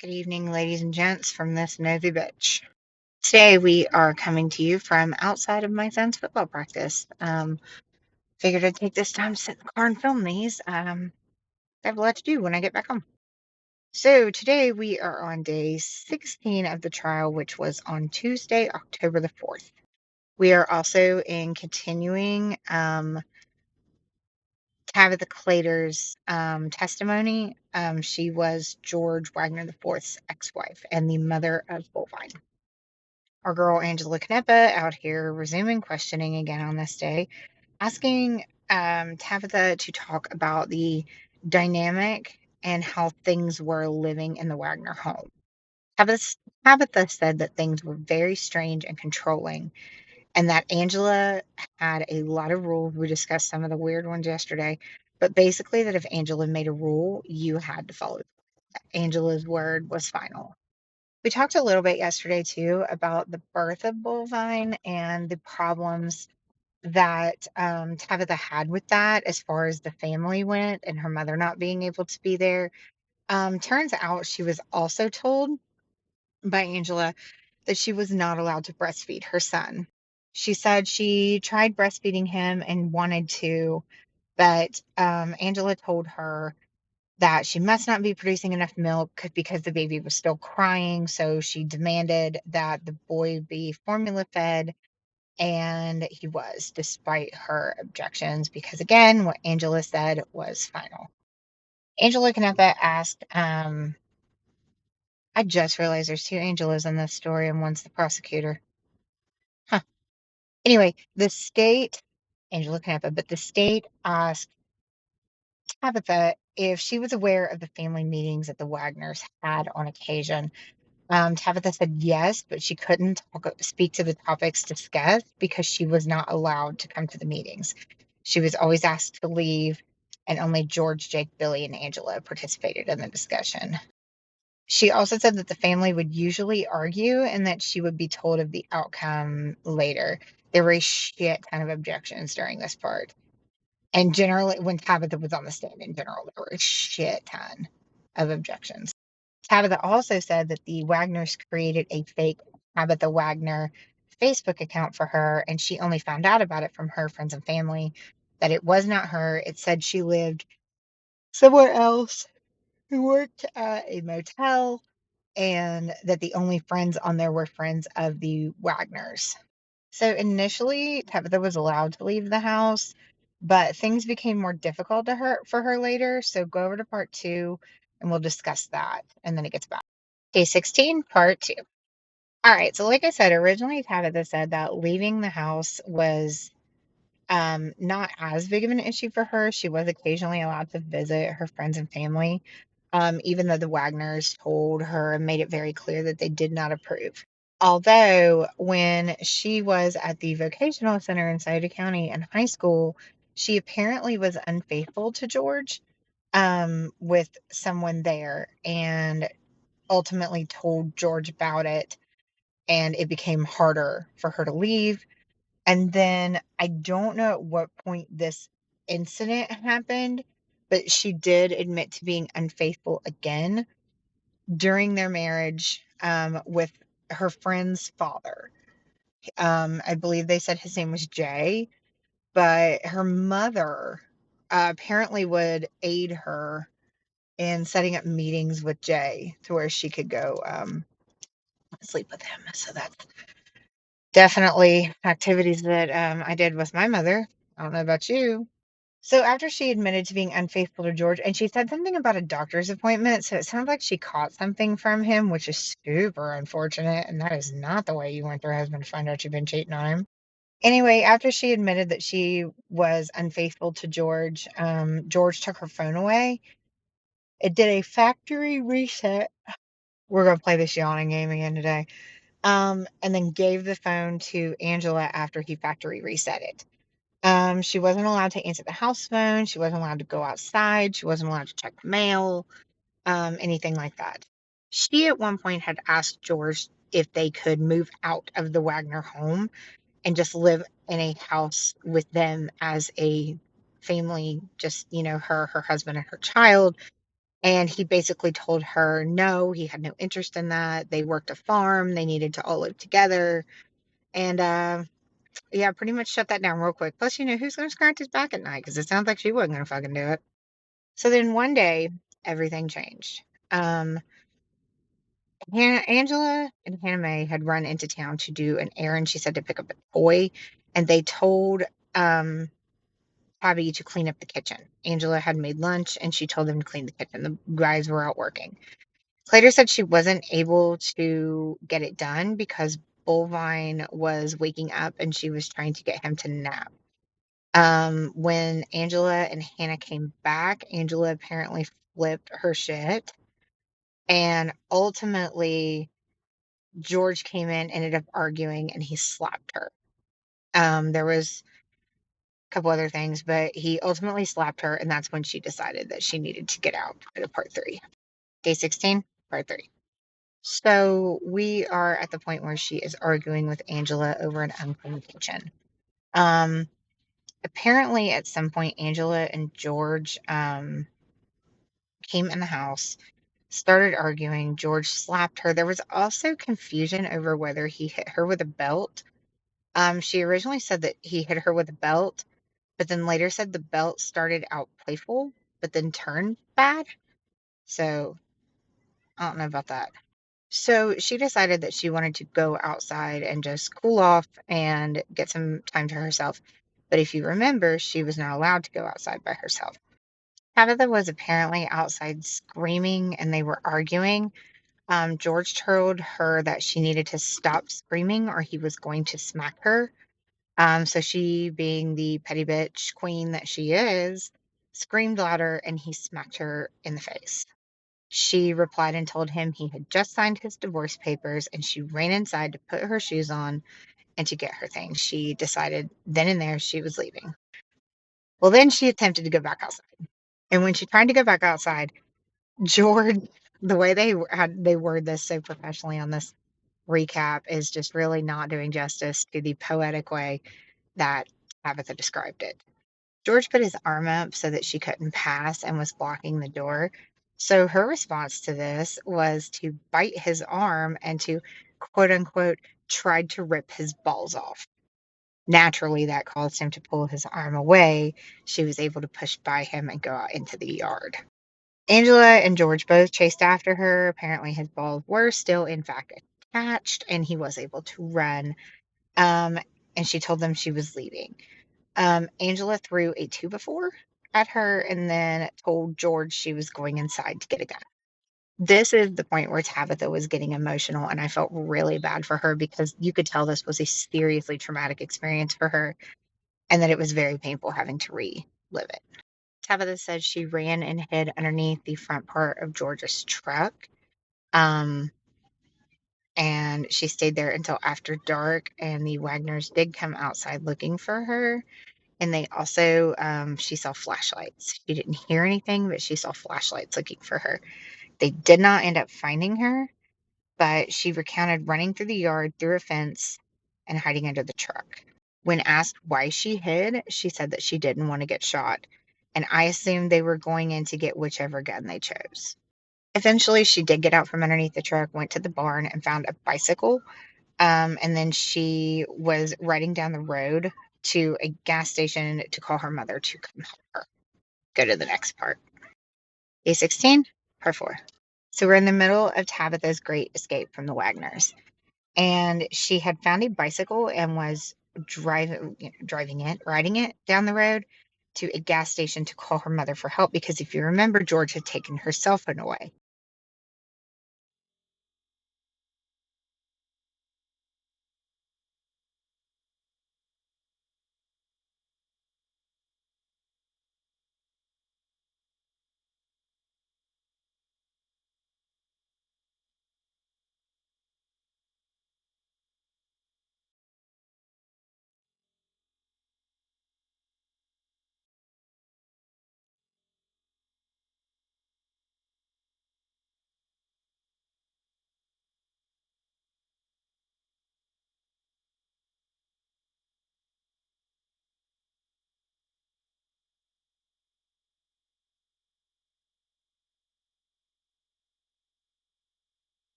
Good evening, ladies and gents, from this nosy bitch. Today we are coming to you from outside of my son's football practice. Figured I'd take this time to sit in the car and film these. I have a lot to do when I get back home. So today we are on day 16 of the trial, which was on Tuesday, October the 4th. We are also in continuing Tabitha Clater's testimony. She was George Wagner the Fourth's ex-wife and the mother of Bullvine. Our girl Angela Knepa out here resuming questioning again on this day, asking Tabitha to talk about the dynamic and how things were living in the Wagner home. Tabitha, Tabitha said that things were very strange and controlling, and that Angela had a lot of rules. We discussed some of the weird ones yesterday, but basically, that if Angela made a rule, you had to follow it. Angela's word was final. We talked a little bit yesterday too about the birth of Bullvine and the problems that Tabitha had with that as far as the family went and her mother not being able to be there. Turns out she was also told by Angela that she was not allowed to breastfeed her son. She said she tried breastfeeding him and wanted to, but Angela told her that she must not be producing enough milk because the baby was still crying. So she demanded that the boy be formula fed, and he was, despite her objections, because again, what Angela said was final. Angela Canepa asked, I just realized there's two Angelas in this story, and one's the prosecutor. Huh. Anyway, the state, Angela Canepa, but the state asked Tabitha if she was aware of the family meetings that the Wagners had on occasion. Tabitha said yes, but she couldn't speak to the topics discussed because she was not allowed to come to the meetings. She was always asked to leave, and only George, Jake, Billy, and Angela participated in the discussion. She also said that the family would usually argue and that she would be told of the outcome later. There were a shit ton of objections during this part. And generally, when Tabitha was on the stand in general, there were a shit ton of objections. Tabitha also said that the Wagners created a fake Tabitha Wagner Facebook account for her, and she only found out about it from her friends and family, that it was not her. It said she lived somewhere else, who worked at a motel, and that the only friends on there were friends of the Wagners. So initially, Tabitha was allowed to leave the house, but things became more difficult to her for her later. So go over to part two and we'll discuss that. And then it gets back. Day 16, part two. All right. So, like I said, originally Tabitha said that leaving the house was not as big of an issue for her. She was occasionally allowed to visit her friends and family, even though the Wagners told her and made it very clear that they did not approve. Although, when she was at the vocational center in Sauter County in high school, she apparently was unfaithful to George with someone there and ultimately told George about it. And it became harder for her to leave. And then I don't know at what point this incident happened, but she did admit to being unfaithful again during their marriage with her friend's father. I believe they said his name was Jay, but her mother apparently would aid her in setting up meetings with Jay to where she could go sleep with him. So that's definitely activities that I did with my mother. I don't know about you. So after she admitted to being unfaithful to George, and she said something about a doctor's appointment, so it sounds like she caught something from him, which is super unfortunate, and that is not the way you want your husband to find out you've been cheating on him. Anyway, after she admitted that she was unfaithful to George, George took her phone away. It did a factory reset. We're going to play this yawning game again today. And then gave the phone to Angela after he factory reset it. She wasn't allowed to answer the house phone. She wasn't allowed to go outside. She wasn't allowed to check the mail, anything like that. She at one point had asked George if they could move out of the Wagner home and just live in a house with them as a family, just, her husband and her child. And he basically told her no, he had no interest in that. They worked a farm, they needed to all live together. And yeah, pretty much shut that down real quick. Plus, who's going to scratch his back at night? Because it sounds like she wasn't going to fucking do it. So then one day, everything changed. Um, Angela and Hannah Mae had run into town to do an errand. She said to pick up a toy, and they told um, Tabi to clean up the kitchen. Angela had made lunch, and she told them to clean the kitchen. The guys were out working. Slater said she wasn't able to get it done because Bullvine was waking up and she was trying to get him to nap. When Angela and Hannah came back, Angela apparently flipped her shit, and ultimately George came in, ended up arguing, and he slapped her. There was a couple other things, but he ultimately slapped her, and that's when she decided that she needed to get out to part three. Day 16, part three. So we are at the point where she is arguing with Angela over an unclean kitchen. Um, Apparently, at some point, Angela and George came in the house, started arguing. George slapped her. There was also confusion over whether he hit her with a belt. She originally said that he hit her with a belt, but then later said the belt started out playful, but then turned bad. So I don't know about that. So she decided that she wanted to go outside and just cool off and get some time to herself. But if you remember, she was not allowed to go outside by herself. Tabitha was apparently outside screaming and they were arguing. George told her that she needed to stop screaming or he was going to smack her. So she, being the petty bitch queen that she is, screamed louder and he smacked her in the face. She replied and told him he had just signed his divorce papers, and she ran inside to put her shoes on and to get her things. She decided then and there she was leaving. Well, then she attempted to go back outside. And when she tried to go back outside, George, the way they word this so professionally on this recap is just really not doing justice to the poetic way that Tabitha described it. George put his arm up so that she couldn't pass and was blocking the door. So her response to this was to bite his arm and to quote unquote tried to rip his balls off. Naturally, that caused him to pull his arm away. She was able to push by him and go out into the yard. Angela and George both chased after her. Apparently, his balls were still, in fact, attached, and he was able to run. Um, and she told them she was leaving. Angela threw a 2 by 4 at her and then told George she was going inside to get a gun. This is the point where Tabitha was getting emotional, and I felt really bad for her because you could tell this was a seriously traumatic experience for her and that it was very painful having to relive it. Tabitha said she ran and hid underneath the front part of George's truck. Um, and she stayed there until after dark, and the Wagners did come outside looking for her. And they also, she saw flashlights. She didn't hear anything, but she saw flashlights looking for her. They did not end up finding her, but she recounted running through the yard, through a fence, and hiding under the truck. When asked why she hid, she said that she didn't want to get shot. And I assumed they were going in to get whichever gun they chose. Eventually, she did get out from underneath the truck, went to the barn, and found a bicycle. And then she was riding down the road to a gas station to call her mother to come help her. Go to the next part. Day 16, part 4. So we're in the middle of Tabitha's great escape from the Wagners. And she had found a bicycle and was riding it down the road to a gas station to call her mother for help because if you remember, George had taken her cell phone away.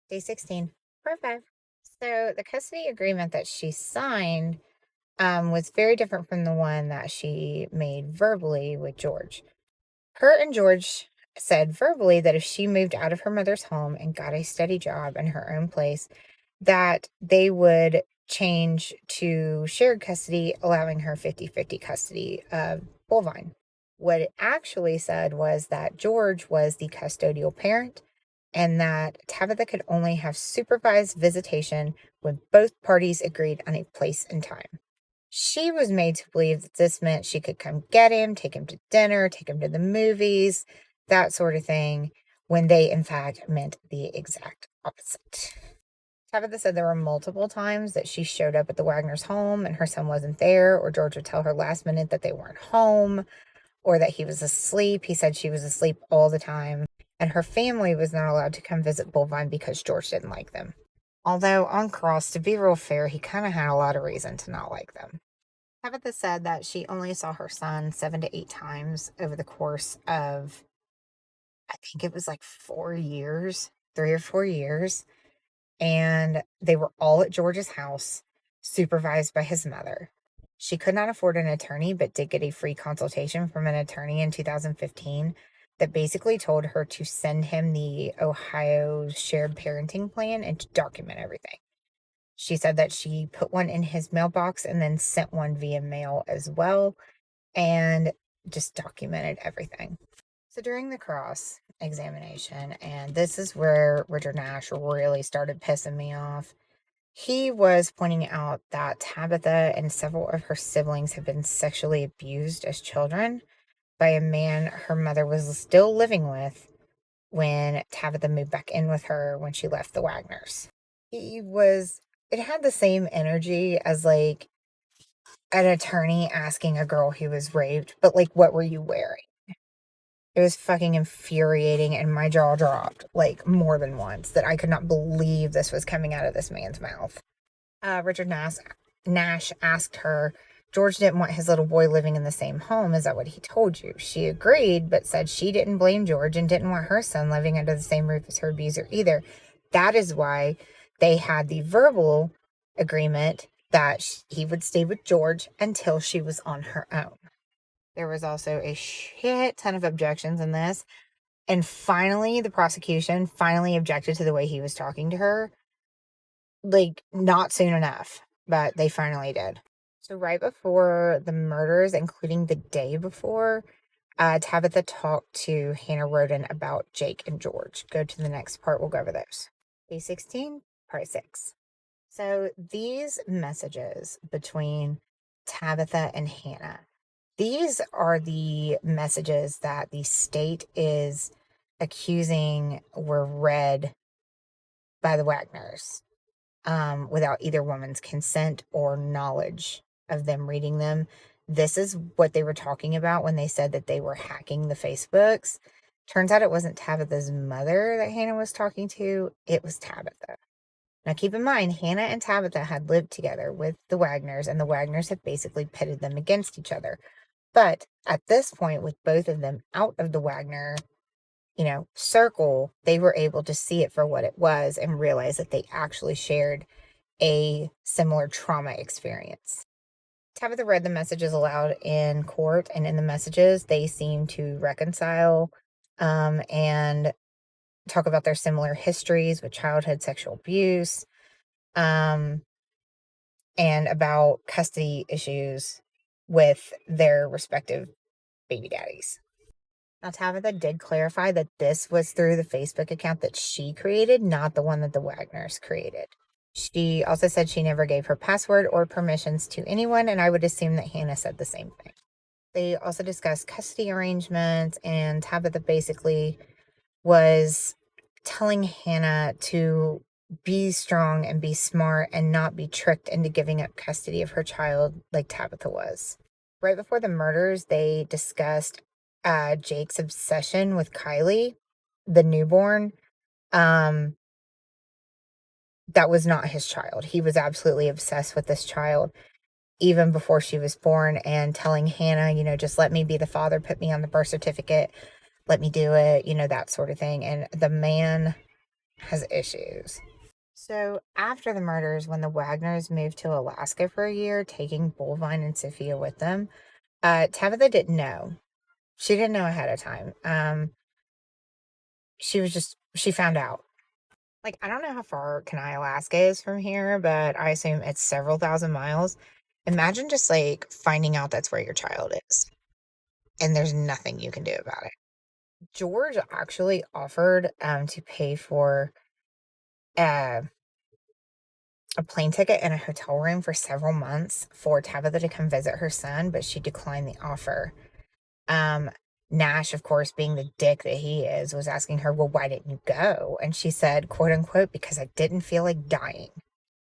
Day 16. Part 5. So the custody agreement that she signed was very different from the one that she made verbally with George. Her and George said verbally that if she moved out of her mother's home and got a steady job in her own place, that they would change to shared custody, allowing her 50-50 custody of Bullvine. What it actually said was that George was the custodial parent and that Tabitha could only have supervised visitation when both parties agreed on a place and time. She was made to believe that this meant she could come get him, take him to dinner, take him to the movies, that sort of thing, when they in fact meant the exact opposite. Tabitha said there were multiple times that she showed up at the Wagner's home and her son wasn't there, or George would tell her last minute that they weren't home, or that he was asleep. He said she was asleep all the time, and her family was not allowed to come visit Bullvine because George didn't like them. Although, on cross, to be real fair, he kind of had a lot of reason to not like them. Tabitha said that she only saw her son 7 to 8 times over the course of, I think it was like 4 years, 3 or 4 years. And they were all at George's house, supervised by his mother. She could not afford an attorney, but did get a free consultation from an attorney in 2015 that basically told her to send him the Ohio shared parenting plan and to document everything. She said that she put one in his mailbox and then sent one via mail as well and just documented everything. So during the cross examination, and this is where Richard Nash really started pissing me off, he was pointing out that Tabitha and several of her siblings have been sexually abused as children by a man her mother was still living with when Tabitha moved back in with her when she left the Wagners. It had the same energy as like an attorney asking a girl who was raped, but like, what were you wearing? It was fucking infuriating, and my jaw dropped like more than once that I could not believe this was coming out of this man's mouth. Richard Nash asked her, George didn't want his little boy living in the same home. Is that what he told you? She agreed, but said she didn't blame George and didn't want her son living under the same roof as her abuser either. That is why they had the verbal agreement that he would stay with George until she was on her own. There was also a shit ton of objections in this. And finally, the prosecution finally objected to the way he was talking to her. Like, not soon enough, but they finally did. So right before the murders, including the day before, Tabitha talked to Hannah Roden about Jake and George. Go to the next part. We'll go over those. Day 16, part 6. So these messages between Tabitha and Hannah, these are the messages that the state is accusing were read by the Wagners without either woman's consent or knowledge of them reading them. This is what they were talking about when they said that they were hacking the Facebooks. Turns out it wasn't Tabitha's mother that Hannah was talking to, it was Tabitha. Now, keep in mind, Hannah and Tabitha had lived together with the Wagners, and the Wagners had basically pitted them against each other. But at this point, with both of them out of the Wagner, circle, they were able to see it for what it was and realize that they actually shared a similar trauma experience. Tabitha read the messages aloud in court, and in the messages, they seem to reconcile and talk about their similar histories with childhood sexual abuse, and about custody issues with their respective baby daddies. Now, Tabitha did clarify that this was through the Facebook account that she created, not the one that the Wagners created. She also said she never gave her password or permissions to anyone, and I would assume that Hannah said the same thing. They also discussed custody arrangements, and Tabitha basically was telling Hannah to be strong and be smart and not be tricked into giving up custody of her child like Tabitha was. Right before the murders, they discussed Jake's obsession with Kylie, the newborn. That was not his child. He was absolutely obsessed with this child even before she was born, and telling Hannah, just let me be the father, put me on the birth certificate, let me do it, that sort of thing. And the man has issues. So after the murders, when the Wagners moved to Alaska for a year, taking Bullvine and Sophia with them, Tabitha didn't know. She didn't know ahead of time. She found out. Like, I don't know how far Kenai, Alaska is from here, but I assume it's several thousand miles. Imagine just like finding out that's where your child is and there's nothing you can do about it. George actually offered to pay for uh, a plane ticket and a hotel room for several months for Tabitha to come visit her son, but she declined the offer. Um, Nash, of course, being the dick that he is, was asking her, well, why didn't you go? And she said, quote unquote, because I didn't feel like dying.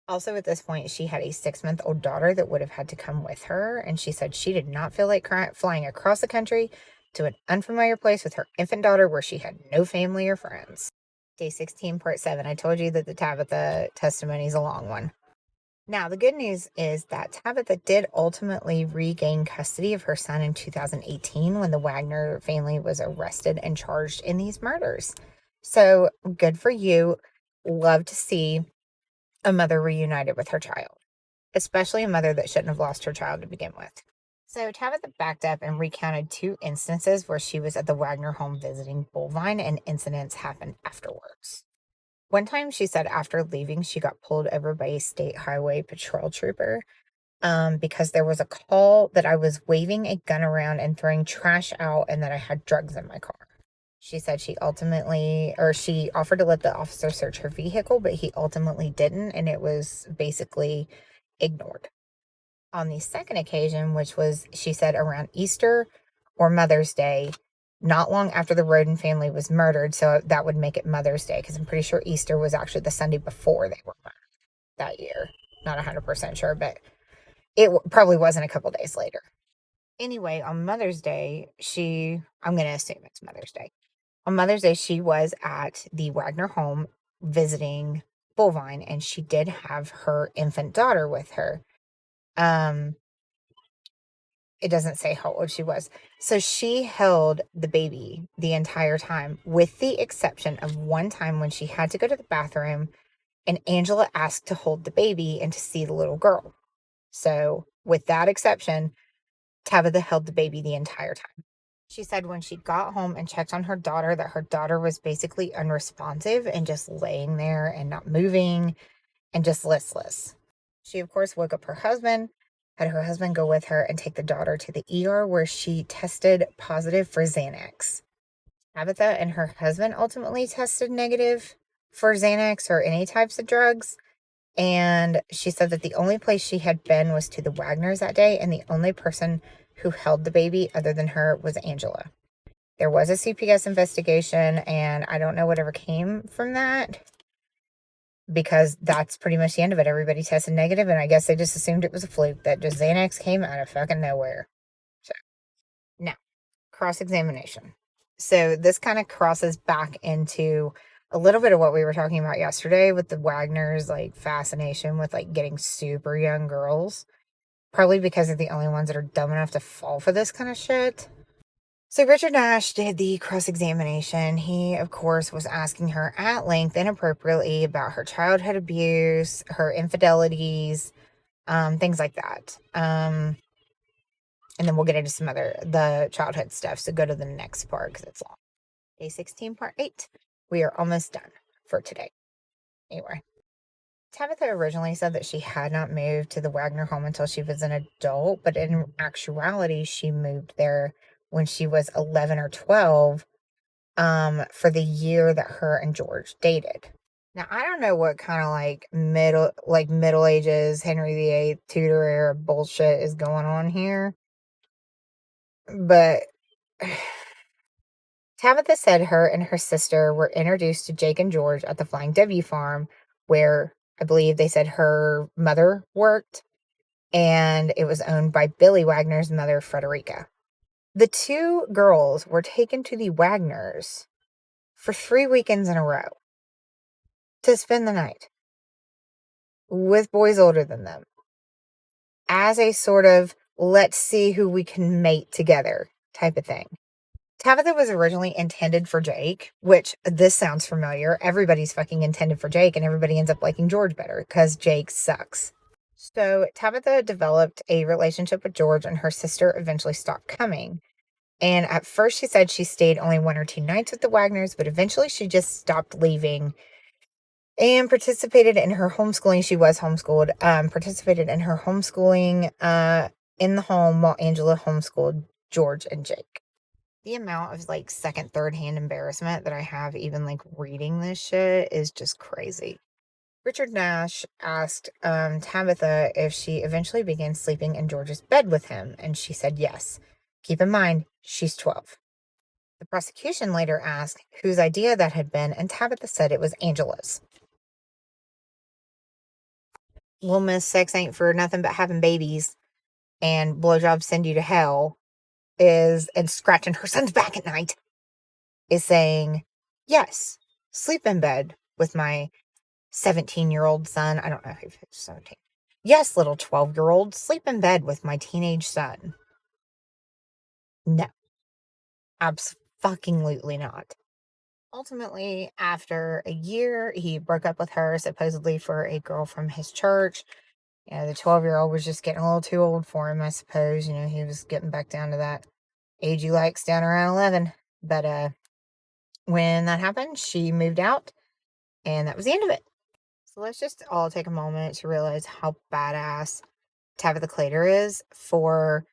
Also, at this point, she had a 6-month-old daughter that would have had to come with her. And she said she did not feel like flying across the country to an unfamiliar place with her infant daughter where she had no family or friends. Day 16, part 7. I told you that the Tabitha testimony is a long one. Now, the good news is that Tabitha did ultimately regain custody of her son in 2018 when the Wagner family was arrested and charged in these murders. So, good for you. Love to see a mother reunited with her child, especially a mother that shouldn't have lost her child to begin with. So, Tabitha backed up and recounted 2 instances where she was at the Wagner home visiting Bullvine and incidents happened afterwards. One time she said after leaving, she got pulled over by a state highway patrol trooper because there was a call that I was waving a gun around and throwing trash out and that I had drugs in my car. She said she offered to let the officer search her vehicle, but he ultimately didn't, and it was basically ignored. On the second occasion, which was, she said, around Easter or Mother's Day, not long after the Roden family was murdered, so that would make it Mother's Day, because I'm pretty sure Easter was actually the Sunday before they were murdered that year. Not 100% sure, but it probably wasn't a couple days later. Anyway, on Mother's Day, I'm going to assume it's Mother's Day. On Mother's Day, she was at the Wagner home visiting Bullvine, and she did have her infant daughter with her. It doesn't say how old she was. So she held the baby the entire time, with the exception of one time when she had to go to the bathroom and Angela asked to hold the baby and to see the little girl. So with that exception, Tabitha held the baby the entire time. She said when she got home and checked on her daughter, that her daughter was basically unresponsive and just laying there and not moving and just listless. She, of course, woke up her husband, had her husband go with her and take the daughter to the ER where she tested positive for Xanax. Tabitha and her husband ultimately tested negative for Xanax or any types of drugs. And she said that the only place she had been was to the Wagners that day, and the only person who held the baby other than her was Angela. There was a CPS investigation, and I don't know whatever came from that, because that's pretty much the end of it. Everybody tested negative, and I guess they just assumed it was a fluke, that just Xanax came out of fucking nowhere. So, now, cross-examination. So this kind of crosses back into a little bit of what we were talking about yesterday with the Wagners, like, fascination with, like, getting super young girls. Probably because they're the only ones that are dumb enough to fall for this kind of shit. So Richard Nash did the cross-examination. He, of course, was asking her at length, inappropriately, about her childhood abuse, her infidelities, things like that. And then we'll get into the childhood stuff. So go to the next part because it's long. Day 16, part 8. We are almost done for today. Anyway, Tabitha originally said that she had not moved to the Wagner home until she was an adult, but in actuality, she moved there when she was 11 or 12, for the year that her and George dated. Now, I don't know what kind of middle ages, Henry VIII, Tudor era bullshit is going on here, but Tabitha said her and her sister were introduced to Jake and George at the Flying W farm, where I believe they said her mother worked, and it was owned by Billy Wagner's mother, Frederica. The 2 girls were taken to the Wagners for 3 weekends in a row to spend the night with boys older than them as a sort of let's see who we can mate together type of thing. Tabitha was originally intended for Jake, which this sounds familiar. Everybody's fucking intended for Jake, and everybody ends up liking George better because Jake sucks. So Tabitha developed a relationship with George, and her sister eventually stopped coming. And at first she said she stayed only 1 or 2 nights with the Wagners, but eventually she just stopped leaving and participated in her homeschooling. She was homeschooled, participated in her homeschooling in the home while Angela homeschooled George and Jake. The amount of like second, third hand embarrassment that I have even like reading this shit is just crazy. Richard Nash asked Tabitha if she eventually began sleeping in George's bed with him, and she said yes. Keep in mind, she's 12. The prosecution later asked whose idea that had been, and Tabitha said it was Angela's. Little Miss Sex ain't for nothing but having babies, and blowjobs send you to hell, and scratching her son's back at night, is saying, yes, sleep in bed with my 17-year-old son. I don't know if he's 17. Yes, little 12-year-old, sleep in bed with my teenage son. No, absolutely not. Ultimately, after a year, he broke up with her, supposedly for a girl from his church. You know, the 12-year-old was just getting a little too old for him, I suppose. You know, he was getting back down to that age he likes, down around 11. But when that happened, she moved out, and that was the end of it. So let's just all take a moment to realize how badass Tabitha Clater is for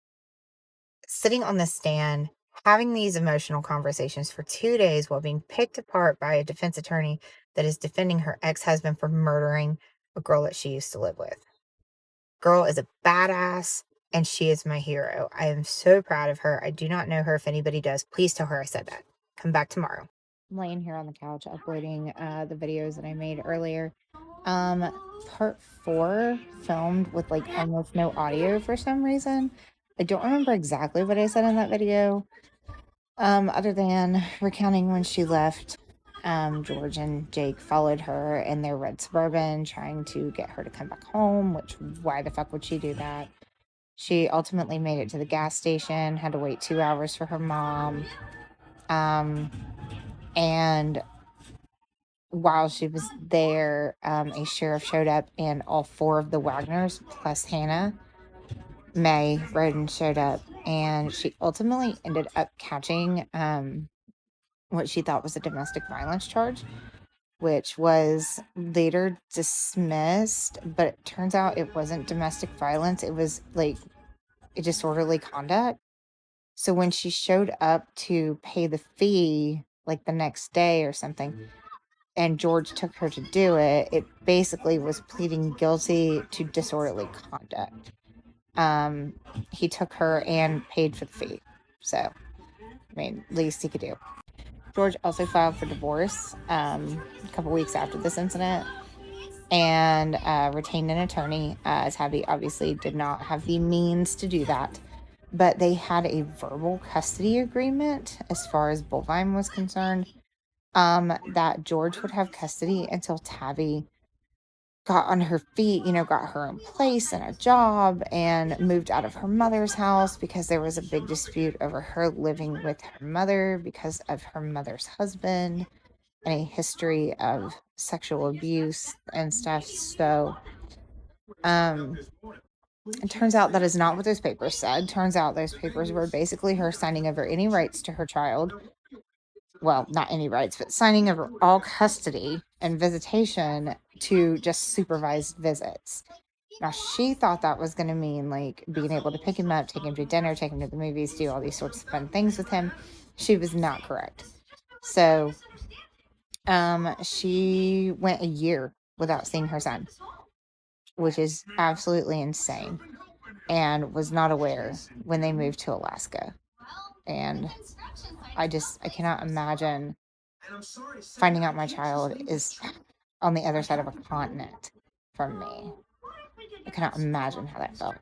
sitting on the stand, having these emotional conversations for 2 days while being picked apart by a defense attorney that is defending her ex-husband for murdering a girl that she used to live with. Girl is a badass, and she is my hero. I am so proud of her. I do not know her. If anybody does, please tell her I said that. Come back tomorrow. I'm laying here on the couch uploading the videos that I made earlier. Part 4 filmed with like almost no audio for some reason. I don't remember exactly what I said in that video, other than recounting when she left. George and Jake followed her in their red Suburban, trying to get her to come back home, which, why the fuck would she do that? She ultimately made it to the gas station, had to wait 2 hours for her mom. And while she was there, a sheriff showed up, and all 4 of the Wagners, plus Hannah May Roden, showed up, and she ultimately ended up catching what she thought was a domestic violence charge, which was later dismissed, but it turns out it wasn't domestic violence. It was like a disorderly conduct. So when she showed up to pay the fee, like the next day or something, and George took her to do it, it basically was pleading guilty to disorderly conduct. He took her and paid for the fee. So, I mean, least he could do. George also filed for divorce a couple weeks after this incident, and retained an attorney. Tabi obviously did not have the means to do that, but they had a verbal custody agreement as far as Bullvine was concerned, that George would have custody until Tabi got on her feet, you know, got her own place and a job, and moved out of her mother's house, because there was a big dispute over her living with her mother because of her mother's husband and a history of sexual abuse and stuff. So it turns out that is not what those papers said. Turns out those papers were basically her signing over any rights to her child. Well, not any rights, but signing over all custody and visitation to just supervised visits. Now, she thought that was going to mean like being able to pick him up, take him to dinner, take him to the movies, do all these sorts of fun things with him. She was not correct. So, she went a year without seeing her son, which is absolutely insane, and was not aware when they moved to Alaska. And I cannot imagine finding out my child is on the other side of a continent from me. I cannot imagine how that felt.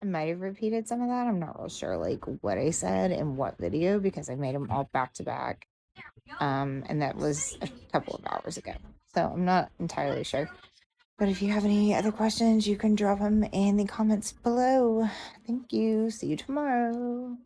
I might have repeated some of that. I'm not real sure like what I said in what video, because I made them all back to back. And that was a couple of hours ago. So I'm not entirely sure. But if you have any other questions, you can drop them in the comments below. Thank you. See you tomorrow.